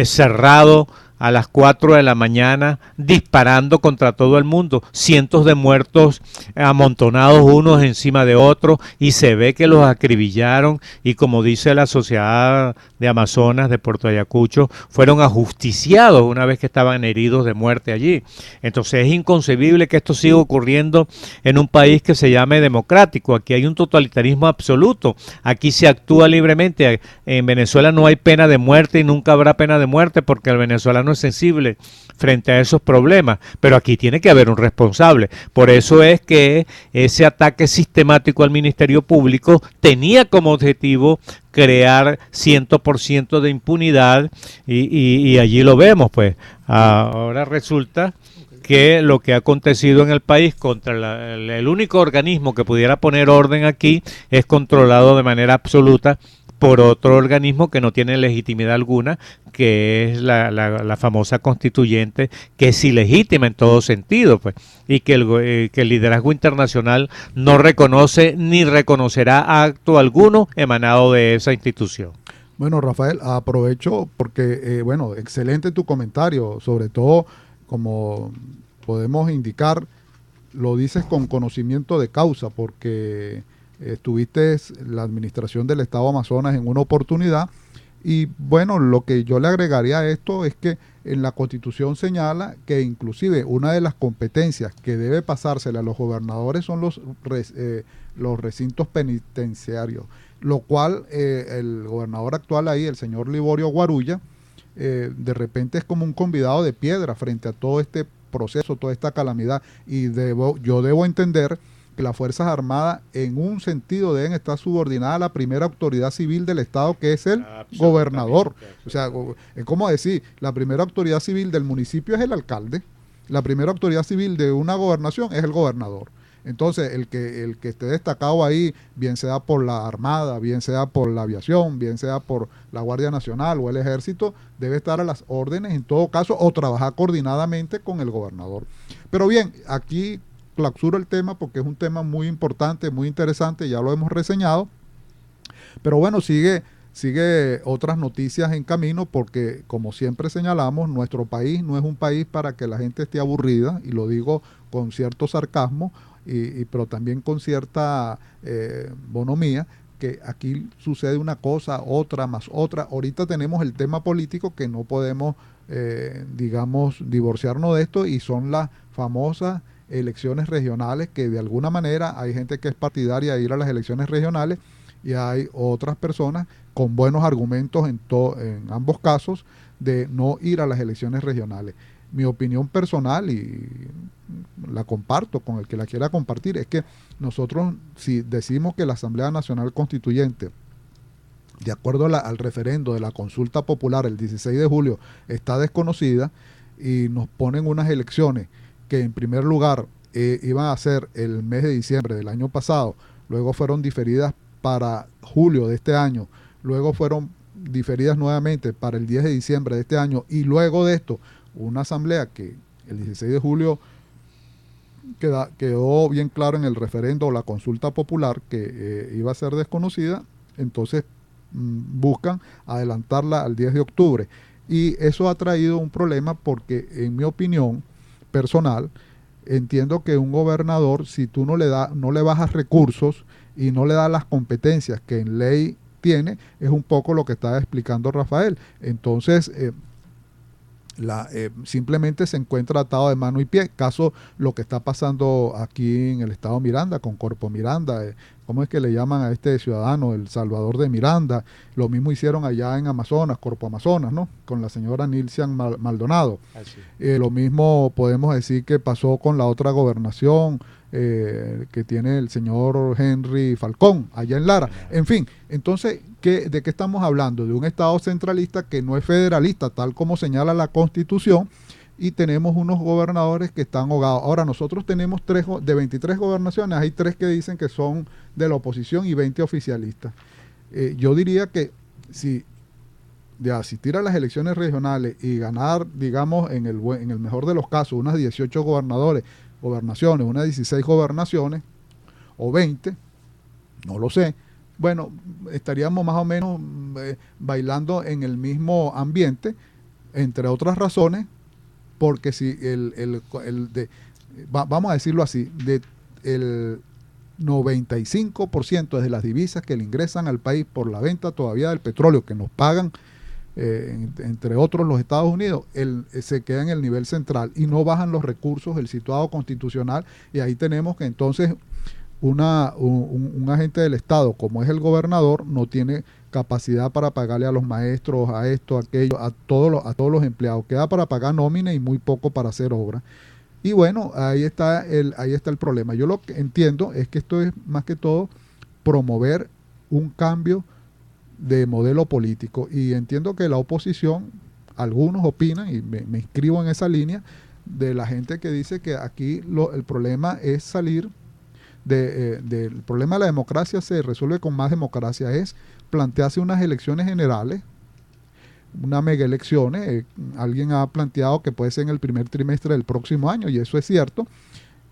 cerrado a las 4 de la mañana disparando contra todo el mundo, cientos de muertos amontonados unos encima de otros, y se ve que los acribillaron, y como dice la Sociedad de Amazonas de Puerto Ayacucho, fueron ajusticiados una vez que estaban heridos de muerte allí. Entonces es inconcebible que esto siga ocurriendo en un país que se llame democrático. Aquí hay un totalitarismo absoluto, aquí se actúa libremente. En Venezuela no hay pena de muerte y nunca habrá pena de muerte porque el venezolano es sensible frente a esos problemas, pero aquí tiene que haber un responsable. Por eso es que ese ataque sistemático al Ministerio Público tenía como objetivo crear 100% de impunidad y allí lo vemos, pues. Ahora resulta que lo que ha acontecido en el país contra el único organismo que pudiera poner orden aquí es controlado de manera absoluta por otro organismo que no tiene legitimidad alguna, que es la famosa constituyente, que es ilegítima en todo sentido, pues, y que el liderazgo internacional no reconoce ni reconocerá acto alguno emanado de esa institución. Bueno, Rafael, aprovecho porque, bueno, excelente tu comentario, sobre todo como podemos indicar, lo dices con conocimiento de causa, porque estuviste la administración del Estado Amazonas en una oportunidad, y bueno, lo que yo le agregaría a esto es que en la Constitución señala que inclusive una de las competencias que debe pasársele a los gobernadores son los recintos penitenciarios, lo cual el gobernador actual ahí, el señor Liborio Guarulla, de repente es como un convidado de piedra frente a todo este proceso, toda esta calamidad, y yo debo entender que las Fuerzas Armadas en un sentido deben estar subordinadas a la primera autoridad civil del Estado, que es el gobernador. O sea, es como decir, la primera autoridad civil del municipio es el alcalde, la primera autoridad civil de una gobernación es el gobernador. Entonces, el que esté destacado ahí, bien sea por la Armada, bien sea por la aviación, bien sea por la Guardia Nacional o el Ejército, debe estar a las órdenes en todo caso o trabajar coordinadamente con el gobernador. Pero bien, aquí clausuro el tema porque es un tema muy importante, muy interesante, ya lo hemos reseñado. Pero bueno, sigue otras noticias en camino porque, como siempre señalamos, nuestro país no es un país para que la gente esté aburrida, y lo digo con cierto sarcasmo, pero también con cierta bonomía, que aquí sucede una cosa, otra, más otra. Ahorita tenemos el tema político que no podemos, digamos, divorciarnos de esto, y son las famosas elecciones regionales, que de alguna manera hay gente que es partidaria de ir a las elecciones regionales y hay otras personas con buenos argumentos en ambos casos de no ir a las elecciones regionales. Mi opinión personal, y la comparto con el que la quiera compartir, es que nosotros, si decimos que la Asamblea Nacional Constituyente, de acuerdo al referendo de la consulta popular el 16 de julio, está desconocida, y nos ponen unas elecciones que en primer lugar iban a ser el mes de diciembre del año pasado, luego fueron diferidas para julio de este año, luego fueron diferidas nuevamente para el 10 de diciembre de este año, y luego de esto una asamblea que el 16 de julio quedó bien claro en el referendo o la consulta popular que iba a ser desconocida, entonces buscan adelantarla al 10 de octubre. Y eso ha traído un problema porque, en mi opinión personal, entiendo que un gobernador, si tú no le bajas recursos y no le das las competencias que en ley tiene, es un poco lo que estaba explicando Rafael. Entonces, simplemente se encuentra atado de mano y pie. Caso lo que está pasando aquí en el estado Miranda con Corpo Miranda, ¿cómo es que le llaman a este ciudadano? El Salvador de Miranda. Lo mismo hicieron allá en Amazonas, Corpo Amazonas, ¿no? Con la señora Nilcian Maldonado. Lo mismo podemos decir que pasó con la otra gobernación que tiene el señor Henry Falcón, allá en Lara. En fin, entonces, ¿de qué estamos hablando? De un Estado centralista que no es federalista, tal como señala la Constitución, y tenemos unos gobernadores que están ahogados. Ahora, nosotros tenemos de 23 gobernaciones, hay 3 que dicen que son de la oposición y 20 oficialistas. Yo diría que si de asistir a las elecciones regionales y ganar, digamos, en el mejor de los casos, unas 18 gobernaciones, unas 16 gobernaciones, o 20, no lo sé, bueno, estaríamos más o menos bailando en el mismo ambiente, entre otras razones, porque si vamos a decirlo así, el 95% de las divisas que le ingresan al país por la venta todavía del petróleo que nos pagan, entre otros los Estados Unidos, se queda en el nivel central y no bajan los recursos del situado constitucional, y ahí tenemos que entonces un agente del Estado, como es el gobernador, no tiene capacidad para pagarle a los maestros, a esto, a aquello, a todos los empleados. Queda para pagar nómina y muy poco para hacer obra. Y bueno, ahí está el problema. Yo lo que entiendo es que esto es más que todo promover un cambio de modelo político, y entiendo que la oposición, algunos opinan, y me inscribo en esa línea, de la gente que dice que aquí el problema es salir del problema de la democracia, se resuelve con más democracia, es plantearse unas elecciones generales, una mega elecciones. Alguien ha planteado que puede ser en el primer trimestre del próximo año, y eso es cierto,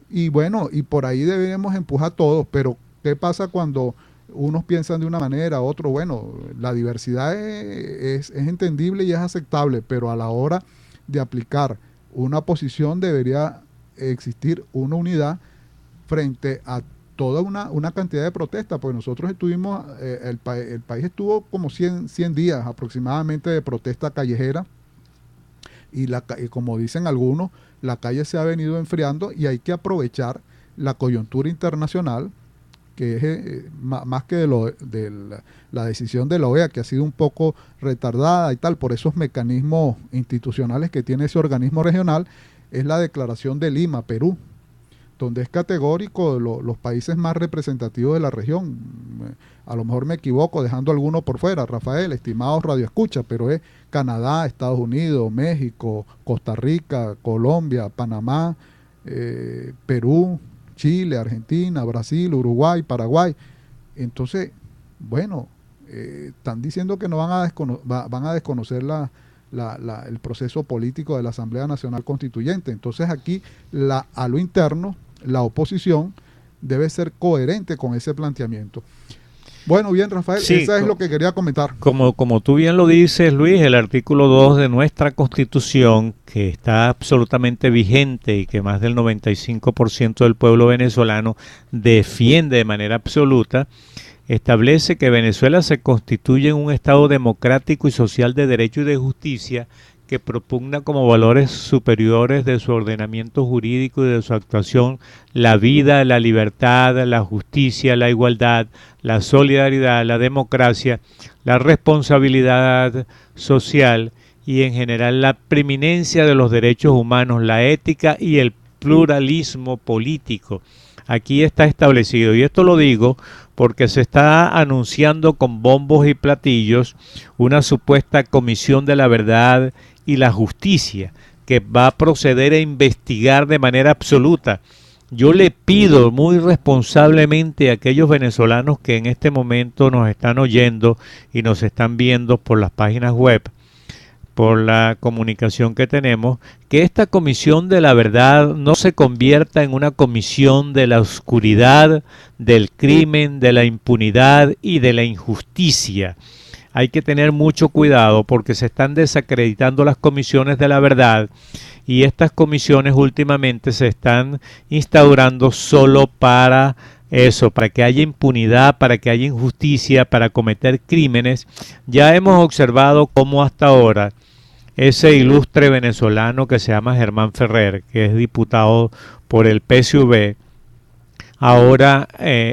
y bueno, y por ahí debemos empujar todos. Pero ¿qué pasa cuando unos piensan de una manera, otros? Bueno, la diversidad es entendible y es aceptable, pero a la hora de aplicar una posición debería existir una unidad frente a toda una cantidad de protestas, pues nosotros estuvimos, el país estuvo como 100 días aproximadamente de protesta callejera, y como dicen algunos, la calle se ha venido enfriando, y hay que aprovechar la coyuntura internacional, que es más que de la decisión de la OEA, que ha sido un poco retardada y tal, por esos mecanismos institucionales que tiene ese organismo regional, es la declaración de Lima, Perú, donde es categórico los países más representativos de la región. A lo mejor me equivoco dejando alguno por fuera, Rafael, estimados radioescuchas, pero es Canadá, Estados Unidos, México, Costa Rica, Colombia, Panamá, Perú, Chile, Argentina, Brasil, Uruguay, Paraguay. Entonces, bueno, están diciendo que no van a desconocer el proceso político de la Asamblea Nacional Constituyente. Entonces aquí, a lo interno, la oposición debe ser coherente con ese planteamiento. Bueno, bien, Rafael, sí, eso es lo que quería comentar. Como tú bien lo dices, Luis, el artículo 2 de nuestra Constitución, que está absolutamente vigente y que más del 95% del pueblo venezolano defiende de manera absoluta, establece que Venezuela se constituye en un Estado democrático y social de derecho y de justicia, que propugna como valores superiores de su ordenamiento jurídico y de su actuación la vida, la libertad, la justicia, la igualdad, la solidaridad, la democracia, la responsabilidad social y en general la preeminencia de los derechos humanos, la ética y el pluralismo político. Aquí está establecido, y esto lo digo porque se está anunciando con bombos y platillos una supuesta comisión de la verdad y la justicia que va a proceder a investigar de manera absoluta. Yo le pido muy responsablemente a aquellos venezolanos que en este momento nos están oyendo y nos están viendo por las páginas web, por la comunicación que tenemos, que esta comisión de la verdad no se convierta en una comisión de la oscuridad, del crimen, de la impunidad y de la injusticia. Hay que tener mucho cuidado porque se están desacreditando las comisiones de la verdad, y estas comisiones últimamente se están instaurando solo para eso, para que haya impunidad, para que haya injusticia, para cometer crímenes. Ya hemos observado cómo hasta ahora ese ilustre venezolano que se llama Germán Ferrer, que es diputado por el PSV, ahora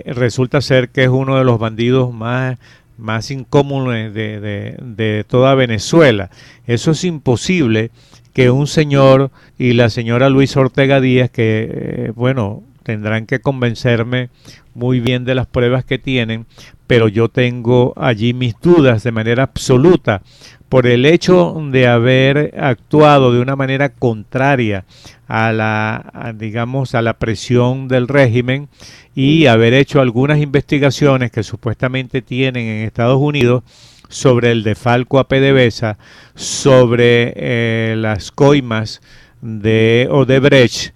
resulta ser que es uno de los bandidos más incómodos de toda Venezuela. Eso es imposible que un señor y la señora Luisa Ortega Díaz, que bueno, tendrán que convencerme muy bien de las pruebas que tienen, pero yo tengo allí mis dudas de manera absoluta por el hecho de haber actuado de una manera contraria a la presión del régimen y haber hecho algunas investigaciones que supuestamente tienen en Estados Unidos sobre el defalco a PDVSA, sobre las coimas de Odebrecht,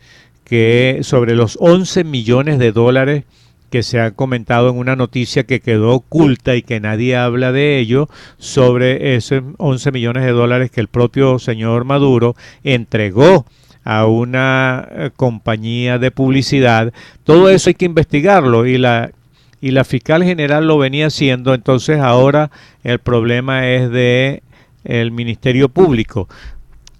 sobre los 11 millones de dólares que se ha comentado en una noticia que quedó oculta y que nadie habla de ello, sobre esos 11 millones de dólares que el propio señor Maduro entregó a una compañía de publicidad. Todo eso hay que investigarlo y la fiscal general lo venía haciendo. Entonces ahora el problema es de el Ministerio Público.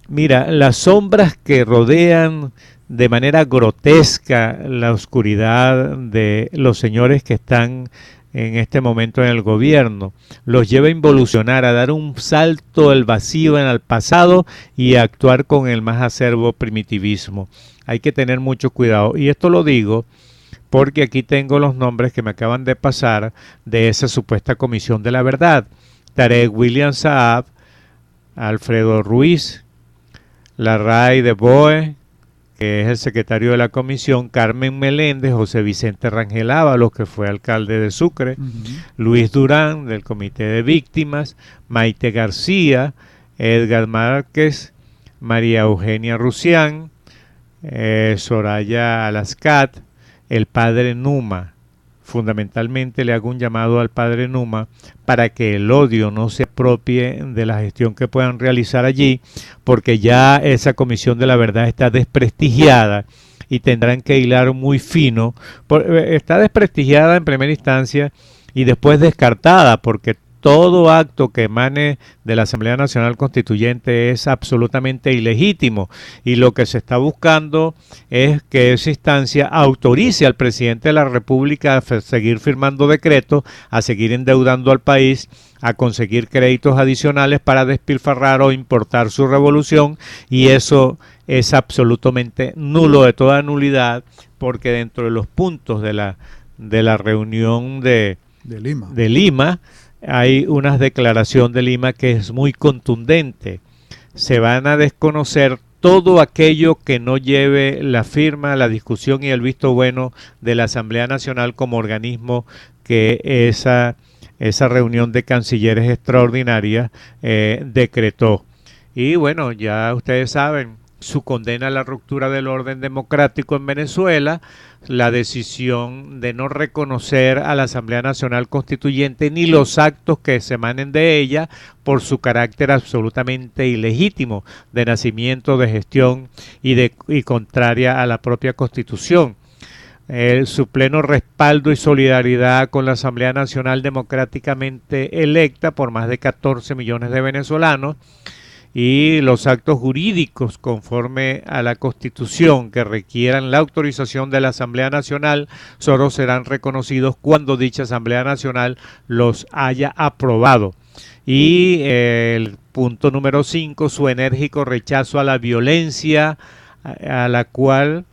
Mira, las sombras que rodean de manera grotesca la oscuridad de los señores que están en este momento en el gobierno, los lleva a involucionar, a dar un salto al vacío en el pasado y a actuar con el más acerbo primitivismo. Hay que tener mucho cuidado. Y esto lo digo porque aquí tengo los nombres que me acaban de pasar de esa supuesta comisión de la verdad. Tarek William Saab, Alfredo Ruiz, Larray de Boe, que es el secretario de la comisión, Carmen Meléndez, José Vicente Rangel Ábalos, que fue alcalde de Sucre, Luis Durán, del Comité de Víctimas, Maite García, Edgar Márquez, María Eugenia Rusián, Soraya Alascat, el padre Numa. Fundamentalmente le hago un llamado al padre Numa para que el odio no se apropie de la gestión que puedan realizar allí, porque ya esa comisión de la verdad está desprestigiada y tendrán que hilar muy fino. Está desprestigiada en primera instancia y después descartada, porque todo acto que emane de la Asamblea Nacional Constituyente es absolutamente ilegítimo, y lo que se está buscando es que esa instancia autorice al presidente de la República a seguir firmando decretos, a seguir endeudando al país, a conseguir créditos adicionales para despilfarrar o importar su revolución, y eso es absolutamente nulo, de toda nulidad, porque dentro de los puntos de la reunión de Lima hay una declaración de Lima que es muy contundente. Se van a desconocer todo aquello que no lleve la firma, la discusión y el visto bueno de la Asamblea Nacional como organismo que esa reunión de cancilleres extraordinaria decretó. Y bueno, ya ustedes saben su condena a la ruptura del orden democrático en Venezuela, la decisión de no reconocer a la Asamblea Nacional Constituyente ni los actos que se emanen de ella por su carácter absolutamente ilegítimo de nacimiento, de gestión y contraria a la propia Constitución. Su pleno respaldo y solidaridad con la Asamblea Nacional democráticamente electa por más de 14 millones de venezolanos, y los actos jurídicos conforme a la Constitución que requieran la autorización de la Asamblea Nacional solo serán reconocidos cuando dicha Asamblea Nacional los haya aprobado. Y el punto número 5, su enérgico rechazo a la violencia, a la cual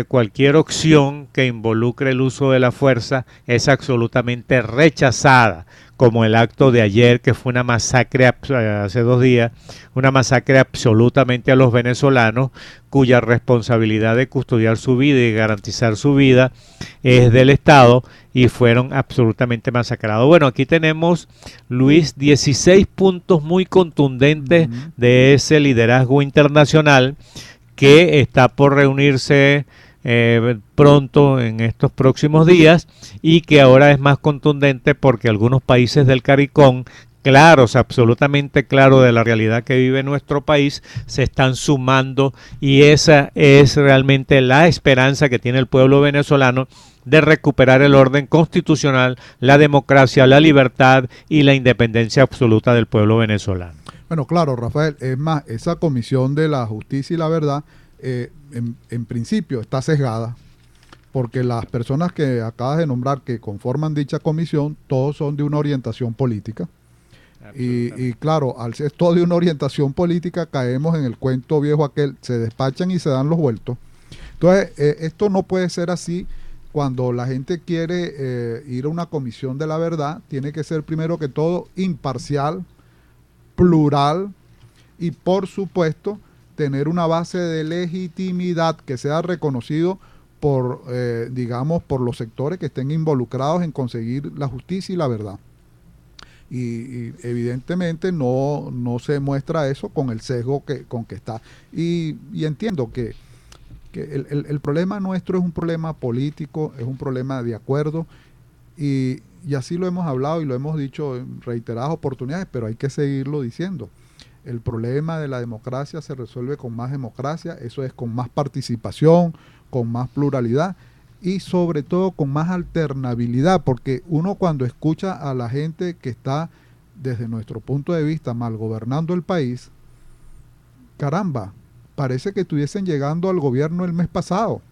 cualquier opción que involucre el uso de la fuerza es absolutamente rechazada, como el acto de ayer, que fue una masacre, hace 2 días, una masacre absolutamente a los venezolanos, cuya responsabilidad de custodiar su vida y garantizar su vida es del Estado, y fueron absolutamente masacrados. Bueno, aquí tenemos, Luis, 16 puntos muy contundentes de ese liderazgo internacional que está por reunirse pronto en estos próximos días, y que ahora es más contundente porque algunos países del CARICOM, claros, absolutamente claros de la realidad que vive nuestro país, se están sumando, y esa es realmente la esperanza que tiene el pueblo venezolano de recuperar el orden constitucional, la democracia, la libertad y la independencia absoluta del pueblo venezolano. Bueno, claro, Rafael, es más, esa comisión de la justicia y la verdad en principio está sesgada, porque las personas que acabas de nombrar que conforman dicha comisión, todos son de una orientación política. Y claro, al ser todo de una orientación política, caemos en el cuento viejo aquel, se despachan y se dan los vueltos. Entonces, esto no puede ser así. Cuando la gente quiere ir a una comisión de la verdad, tiene que ser primero que todo imparcial, plural y, por supuesto, tener una base de legitimidad que sea reconocido por, digamos, por los sectores que estén involucrados en conseguir la justicia y la verdad. Y evidentemente no se muestra eso con el sesgo con que está. Y entiendo que que el problema nuestro es un problema político, es un problema de acuerdo, y así lo hemos hablado y lo hemos dicho en reiteradas oportunidades, pero hay que seguirlo diciendo. El problema de la democracia se resuelve con más democracia, eso es con más participación, con más pluralidad y sobre todo con más alternabilidad, porque uno cuando escucha a la gente que está desde nuestro punto de vista mal gobernando el país, caramba, parece que estuviesen llegando al gobierno el mes pasado.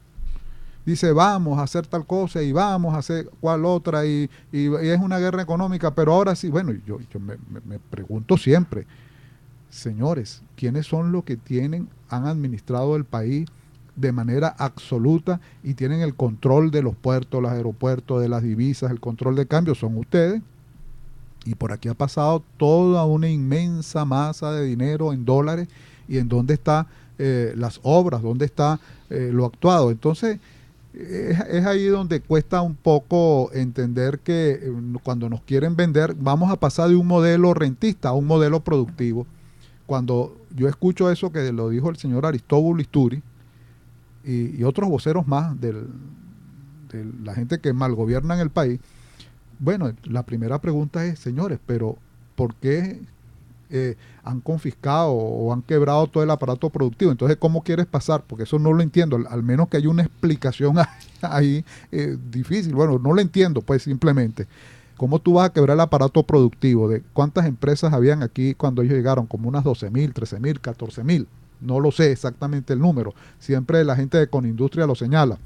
Dice, vamos a hacer tal cosa y vamos a hacer cual otra y es una guerra económica, pero ahora sí, bueno, yo me pregunto siempre, señores, ¿quiénes son los que han administrado el país de manera absoluta y tienen el control de los puertos, los aeropuertos, de las divisas, el control de cambio? Son ustedes. Y por aquí ha pasado toda una inmensa masa de dinero en dólares. ¿Y en dónde están las obras? ¿Dónde está lo actuado? Entonces, es ahí donde cuesta un poco entender que cuando nos quieren vender, vamos a pasar de un modelo rentista a un modelo productivo. Cuando yo escucho eso que lo dijo el señor Aristóbulo Isturi y otros voceros más de la gente que mal gobierna en el país, bueno, la primera pregunta es, señores, pero ¿por qué han confiscado o han quebrado todo el aparato productivo? Entonces, ¿cómo quieres pasar? Porque eso no lo entiendo, al menos que haya una explicación ahí difícil. Bueno, no lo entiendo, pues simplemente. ¿Cómo tú vas a quebrar el aparato productivo? ¿De cuántas empresas habían aquí cuando ellos llegaron? Como unas 12.000, 13.000, 14.000. No lo sé exactamente el número. Siempre la gente de Conindustria lo señala.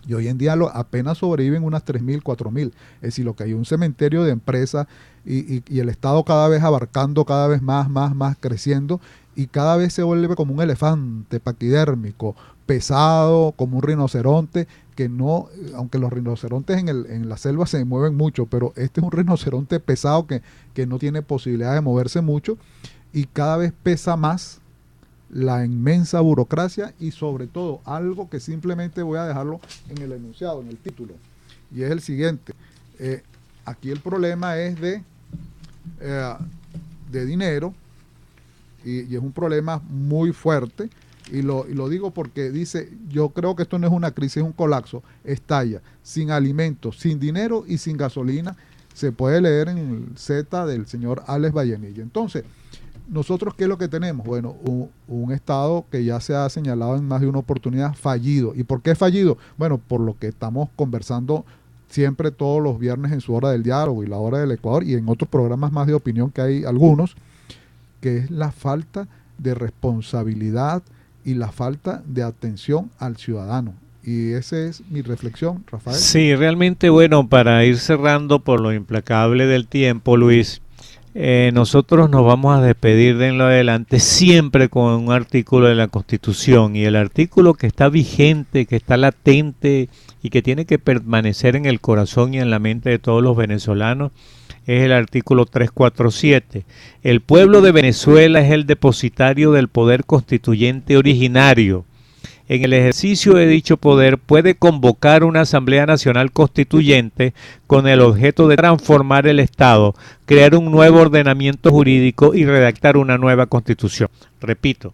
Y hoy en día apenas sobreviven unas 3.000, 4.000. Es decir, lo que hay un cementerio de empresas y el Estado cada vez abarcando, cada vez más creciendo y cada vez se vuelve como un elefante paquidérmico, pesado, como un rinoceronte, que no, aunque los rinocerontes en la selva se mueven mucho, pero este es un rinoceronte pesado que no tiene posibilidad de moverse mucho y cada vez pesa más la inmensa burocracia y sobre todo algo que simplemente voy a dejarlo en el enunciado, en el título, y es el siguiente. Aquí el problema es de dinero y es un problema muy fuerte y lo digo porque dice, yo creo que esto no es una crisis, es un colapso, estalla, sin alimentos, sin dinero y sin gasolina, se puede leer en el Z del señor Alex Vallenilla. Entonces, nosotros, ¿qué es lo que tenemos? Bueno, un Estado que ya se ha señalado en más de una oportunidad fallido. ¿Y por qué fallido? Bueno, por lo que estamos conversando siempre todos los viernes en su hora del diálogo y la hora del Ecuador y en otros programas más de opinión que hay algunos, que es la falta de responsabilidad y la falta de atención al ciudadano. Y esa es mi reflexión, Rafael. Sí, realmente, bueno, para ir cerrando por lo implacable del tiempo, Luis, nosotros nos vamos a despedir de en lo adelante siempre con un artículo de la Constitución, y el artículo que está vigente, que está latente y que tiene que permanecer en el corazón y en la mente de todos los venezolanos es el artículo 347. El pueblo de Venezuela es el depositario del poder constituyente originario. En el ejercicio de dicho poder puede convocar una Asamblea Nacional Constituyente con el objeto de transformar el Estado, crear un nuevo ordenamiento jurídico y redactar una nueva Constitución. Repito,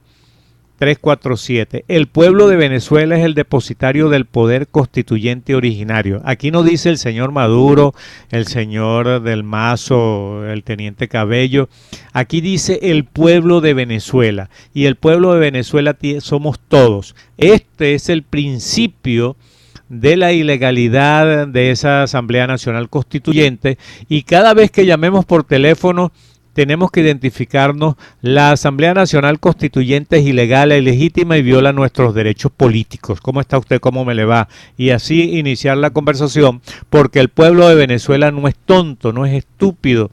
347. El pueblo de Venezuela es el depositario del poder constituyente originario. Aquí no dice el señor Maduro, el señor del Mazo, el teniente Cabello. Aquí dice el pueblo de Venezuela. Y el pueblo de Venezuela somos todos. Este es el principio de la ilegalidad de esa Asamblea Nacional Constituyente. Y cada vez que llamemos por teléfono, tenemos que identificarnos, la Asamblea Nacional Constituyente es ilegal, es ilegítima y viola nuestros derechos políticos. ¿Cómo está usted? ¿Cómo me le va? Y así iniciar la conversación, porque el pueblo de Venezuela no es tonto, no es estúpido,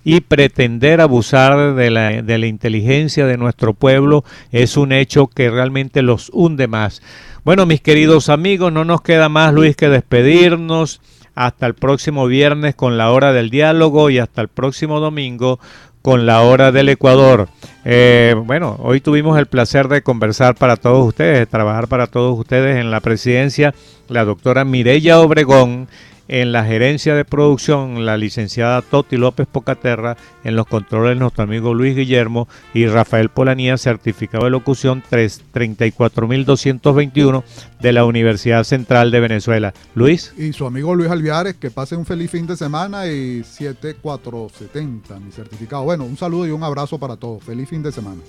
y pretender abusar de la inteligencia de nuestro pueblo es un hecho que realmente los hunde más. Bueno, mis queridos amigos, no nos queda más, Luis, que despedirnos. Hasta el próximo viernes con la hora del diálogo y hasta el próximo domingo con la hora del Ecuador. Bueno, hoy tuvimos el placer de conversar para todos ustedes, de trabajar para todos ustedes en la presidencia, la doctora Mireya Obregón, En la gerencia de producción, la licenciada Toti López Pocaterra. En los controles, nuestro amigo Luis Guillermo y Rafael Polanía, certificado de locución 34.221 de la Universidad Central de Venezuela. Luis. Y su amigo Luis Alviares, que pase un feliz fin de semana, y 7470, mi certificado. Bueno, un saludo y un abrazo para todos. Feliz fin de semana.